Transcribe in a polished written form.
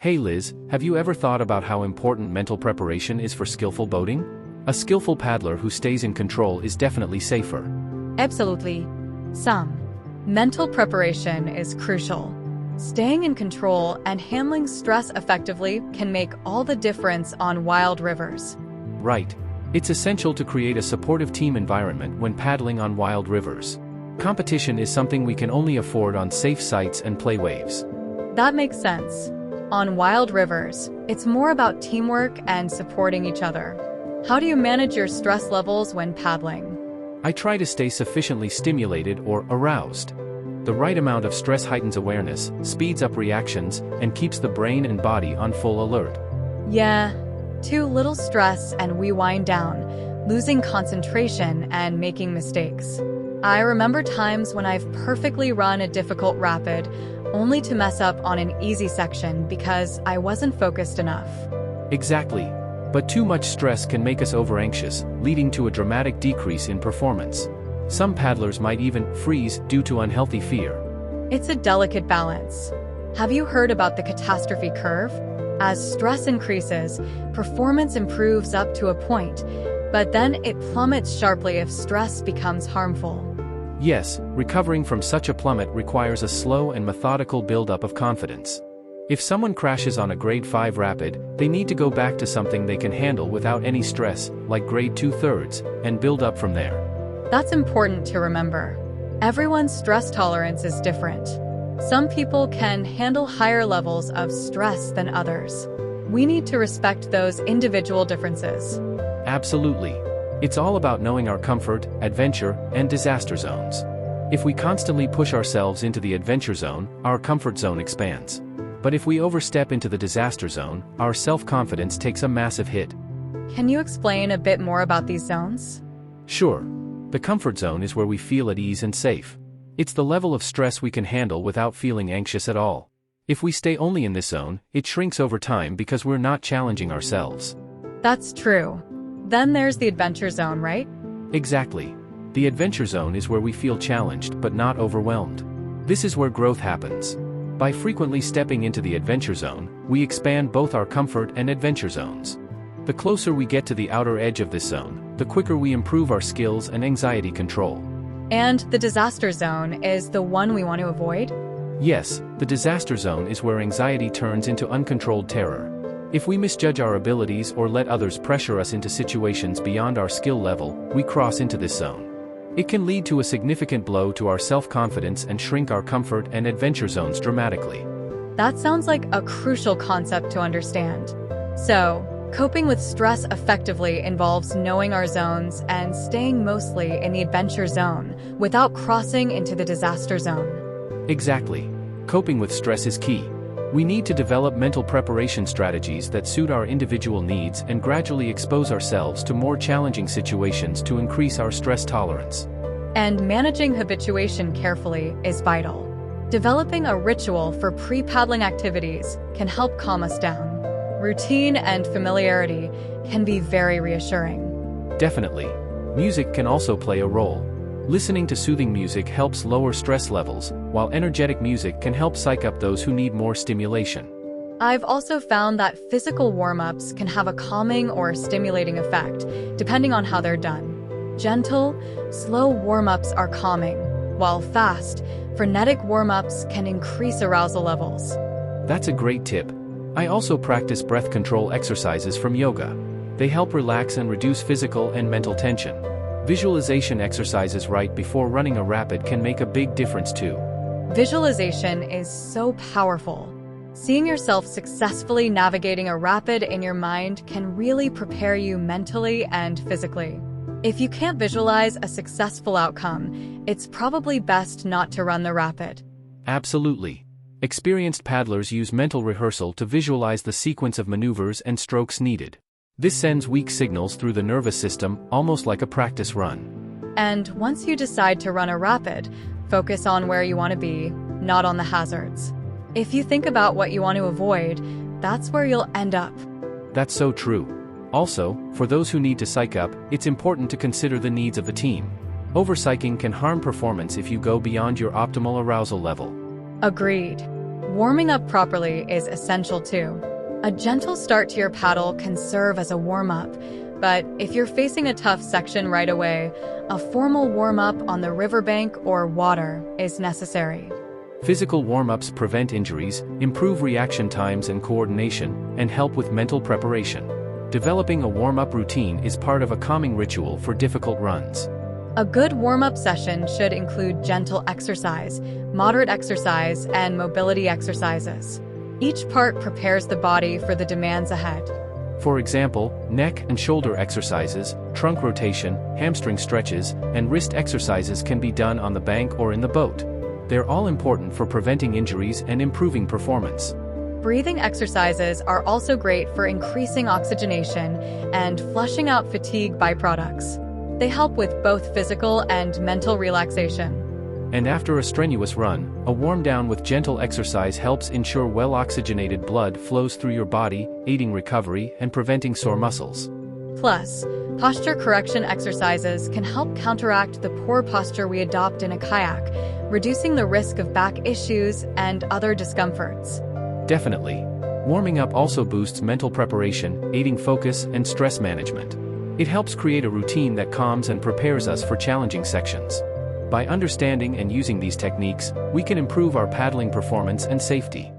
Hey Liz, have you ever thought about how important mental preparation is for skillful boating? A skillful paddler who stays in control is definitely safer. Absolutely. Sam. Mental preparation is crucial. Staying in control and handling stress effectively can make all the difference on wild rivers. Right. It's essential to create a supportive team environment when paddling on wild rivers. Competition is something we can only afford on safe sites and play waves. That makes sense. On wild rivers, it's more about teamwork and supporting each other. How do you manage your stress levels when paddling? I try to stay sufficiently stimulated or aroused. The right amount of stress heightens awareness, speeds up reactions, and keeps the brain and body on full alert. Yeah, too little stress and we wind down, losing concentration and making mistakes. I remember times when I've perfectly run a difficult rapid, only to mess up on an easy section because I wasn't focused enough. Exactly. But too much stress can make us over-anxious, leading to a dramatic decrease in performance. Some paddlers might even freeze due to unhealthy fear. It's a delicate balance. Have you heard about the catastrophe curve? As stress increases, performance improves up to a point, but then it plummets sharply if stress becomes harmful. Yes, recovering from such a plummet requires a slow and methodical buildup of confidence. If someone crashes on a grade 5 rapid, they need to go back to something they can handle without any stress, like grade 2/3, and build up from there. That's important to remember. Everyone's stress tolerance is different. Some people can handle higher levels of stress than others. We need to respect those individual differences. Absolutely. It's all about knowing our comfort, adventure, and disaster zones. If we constantly push ourselves into the adventure zone, our comfort zone expands. But if we overstep into the disaster zone, our self-confidence takes a massive hit. Can you explain a bit more about these zones? Sure. The comfort zone is where we feel at ease and safe. It's the level of stress we can handle without feeling anxious at all. If we stay only in this zone, it shrinks over time because we're not challenging ourselves. That's true. Then there's the adventure zone, right? Exactly. The adventure zone is where we feel challenged but not overwhelmed. This is where growth happens. By frequently stepping into the adventure zone, we expand both our comfort and adventure zones. The closer we get to the outer edge of this zone, the quicker we improve our skills and anxiety control. And the disaster zone is the one we want to avoid? Yes, the disaster zone is where anxiety turns into uncontrolled terror. If we misjudge our abilities or let others pressure us into situations beyond our skill level, we cross into this zone. It can lead to a significant blow to our self-confidence and shrink our comfort and adventure zones dramatically. That sounds like a crucial concept to understand. So, coping with stress effectively involves knowing our zones and staying mostly in the adventure zone without crossing into the disaster zone. Exactly. Coping with stress is key. We need to develop mental preparation strategies that suit our individual needs and gradually expose ourselves to more challenging situations to increase our stress tolerance. And managing habituation carefully is vital. Developing a ritual for pre-paddling activities can help calm us down. Routine and familiarity can be very reassuring. Definitely. Music can also play a role. Listening to soothing music helps lower stress levels, while energetic music can help psych up those who need more stimulation. I've also found that physical warm-ups can have a calming or stimulating effect, depending on how they're done. Gentle, slow warm-ups are calming, while fast, frenetic warm-ups can increase arousal levels. That's a great tip. I also practice breath control exercises from yoga. They help relax and reduce physical and mental tension. Visualization exercises right before running a rapid can make a big difference too. Visualization is so powerful. Seeing yourself successfully navigating a rapid in your mind can really prepare you mentally and physically. If you can't visualize a successful outcome, it's probably best not to run the rapid. Absolutely. Experienced paddlers use mental rehearsal to visualize the sequence of maneuvers and strokes needed. This sends weak signals through the nervous system, almost like a practice run. And once you decide to run a rapid, focus on where you want to be, not on the hazards. If you think about what you want to avoid, that's where you'll end up. That's so true. Also, for those who need to psych up, it's important to consider the needs of the team. Over-psyching can harm performance if you go beyond your optimal arousal level. Agreed. Warming up properly is essential too. A gentle start to your paddle can serve as a warm-up, but if you're facing a tough section right away, a formal warm-up on the riverbank or water is necessary. Physical warm-ups prevent injuries, improve reaction times and coordination, and help with mental preparation. Developing a warm-up routine is part of a calming ritual for difficult runs. A good warm-up session should include gentle exercise, moderate exercise, and mobility exercises. Each part prepares the body for the demands ahead. For example, neck and shoulder exercises, trunk rotation, hamstring stretches, and wrist exercises can be done on the bank or in the boat. They're all important for preventing injuries and improving performance. Breathing exercises are also great for increasing oxygenation and flushing out fatigue byproducts. They help with both physical and mental relaxation. And after a strenuous run, a warm down with gentle exercise helps ensure well-oxygenated blood flows through your body, aiding recovery and preventing sore muscles. Plus, posture correction exercises can help counteract the poor posture we adopt in a kayak, reducing the risk of back issues and other discomforts. Definitely. Warming up also boosts mental preparation, aiding focus and stress management. It helps create a routine that calms and prepares us for challenging sections. By understanding and using these techniques, we can improve our paddling performance and safety.